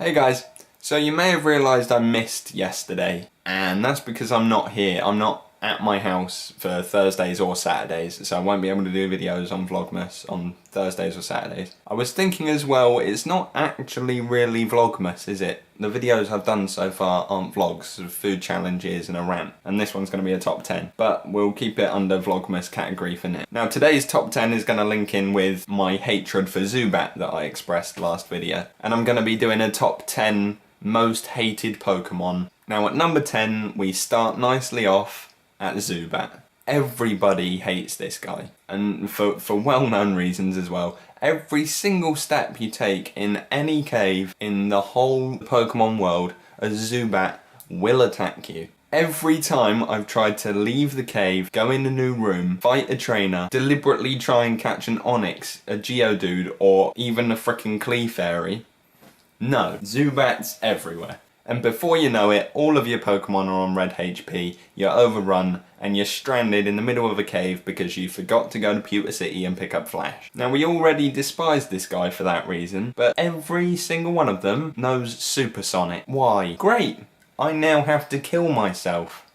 Hey guys, so you may have realised I missed yesterday, and that's because I'm not here. I'm not at my house for Thursdays or Saturdays, so I won't be able to do videos on Vlogmas on Thursdays or Saturdays. I was thinking as well, it's not actually really Vlogmas, is it? The videos I've done so far aren't vlogs, of food challenges and a rant, and this one's going to be a top 10, but we'll keep it under Vlogmas category for now. Now today's top 10 is going to link in with my hatred for Zubat that I expressed last video, and I'm going to be doing a top 10 most hated Pokemon. Now at number 10 we start nicely off at Zubat. Everybody hates this guy, and for well-known reasons as well. Every single step you take in any cave in the whole Pokemon world, a Zubat will attack you. Every time I've tried to leave the cave, go in a new room, fight a trainer, deliberately try and catch an Onix, a Geodude, or even a frickin' Clefairy, no, Zubats everywhere. And before you know it, all of your Pokemon are on red HP, you're overrun, and you're stranded in the middle of a cave because you forgot to go to Pewter City and pick up Flash. Now we already despise this guy for that reason, but every single one of them knows Supersonic. Why? Great! I now have to kill myself.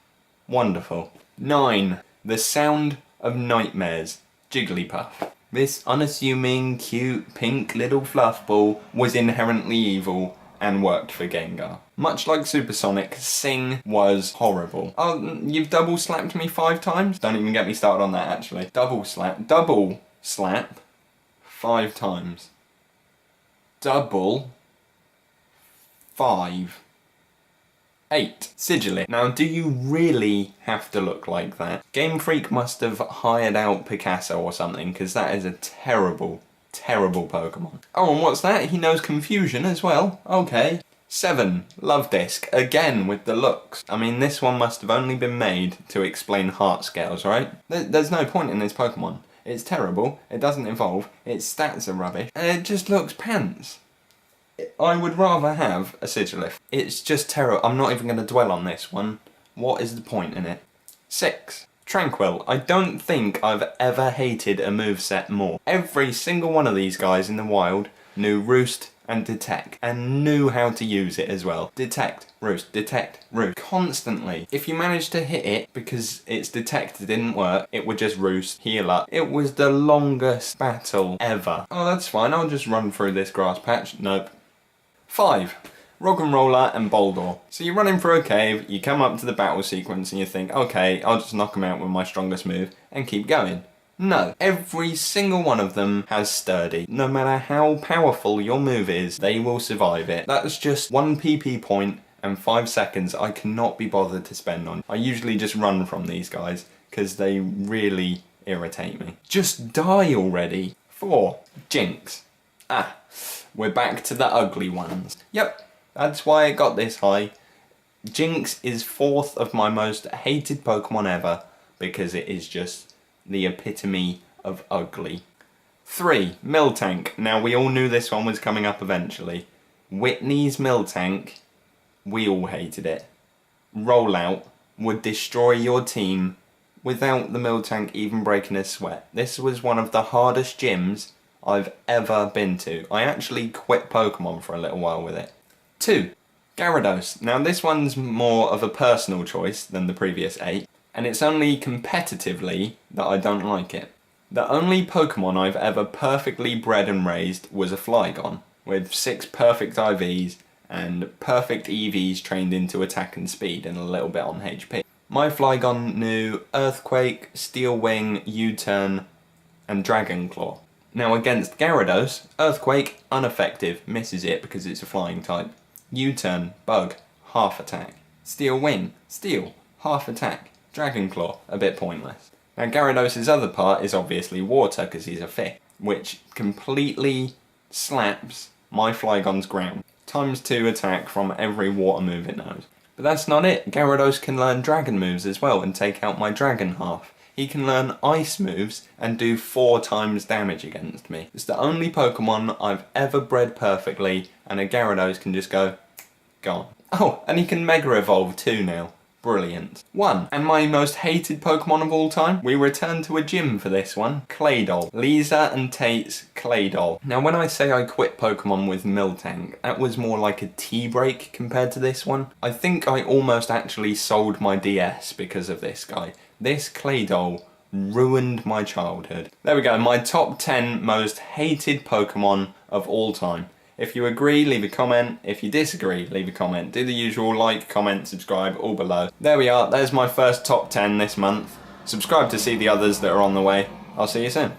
Wonderful. 9. The Sound of Nightmares. Jigglypuff. This unassuming, cute, pink little fluff ball was inherently evil and worked for Gengar. Much like Supersonic, Sing was horrible. Oh, you've double slapped me 5 times? Don't even get me started on that actually. Double slap 5 times. Double 5. 8. Sigilif. Now, do you really have to look like that? Game Freak must have hired out Picasso or something, because that is a terrible Pokemon. Oh, and what's that? He knows Confusion as well. Okay. 7. Luvdisc. Again with the looks. I mean, this one must have only been made to explain heart scales, right? There's no point in this Pokemon. It's terrible, it doesn't evolve, its stats are rubbish, and it just looks pants. I would rather have a Sigilif. It's just terrible. I'm not even going to dwell on this one. What is the point in it? 6. Tranquil. I don't think I've ever hated a moveset more. Every single one of these guys in the wild knew Roost and Detect, and knew how to use it as well. Detect, Roost, constantly. If you managed to hit it because its Detect didn't work, it would just Roost, heal up. It was the longest battle ever. Oh, that's fine, I'll just run through this grass patch. Nope. 5. Roggenrola and Boldore. So you're running through a cave, you come up to the battle sequence and you think, okay, I'll just knock him out with my strongest move and keep going. No, every single one of them has Sturdy. No matter how powerful your move is, they will survive it. That's just 1 PP point and 5 seconds I cannot be bothered to spend on. I usually just run from these guys because they really irritate me. Just die already. 4. Jinx. Ah, we're back to the ugly ones. Yep, that's why it got this high. Jinx is 4th of my most hated Pokemon ever because it is just the epitome of ugly. 3. Miltank. Now we all knew this one was coming up eventually. Whitney's Miltank, we all hated it. Rollout would destroy your team without the Miltank even breaking a sweat. This was one of the hardest gyms I've ever been to. I actually quit Pokemon for a little while with it. 2. Gyarados. Now this one's more of a personal choice than the previous 8. And it's only competitively that I don't like it. The only Pokemon I've ever perfectly bred and raised was a Flygon, with 6 perfect IVs and perfect EVs trained into attack and speed and a little bit on HP. My Flygon knew Earthquake, Steel Wing, U-Turn and Dragon Claw. Now against Gyarados, Earthquake, ineffective, misses it because it's a flying type. U-Turn, Bug, half attack. Steel Wing, Steel, half attack. Dragon Claw, a bit pointless. Now Gyarados' other part is obviously water because he's a fish, which completely slaps my Flygon's ground. ×2 attack from every water move it knows. But that's not it, Gyarados can learn dragon moves as well and take out my dragon half. He can learn ice moves and do 4 times damage against me. It's the only Pokemon I've ever bred perfectly and a Gyarados can just go, gone. Oh, and he can Mega Evolve too now. brilliant. 1. And my most hated Pokemon of all time? We return to a gym for this one. Claydol. Lisa and Tate's Claydol. Now when I say I quit Pokemon with Miltank, that was more like a tea break compared to this one. I think I almost actually sold my DS because of this guy. This Claydol ruined my childhood. There we go, my top 10 most hated Pokemon of all time. If you agree, leave a comment. If you disagree, leave a comment. Do the usual, like, comment, subscribe, all below. There we are, there's my first top 10 this month. Subscribe to see the others that are on the way. I'll see you soon.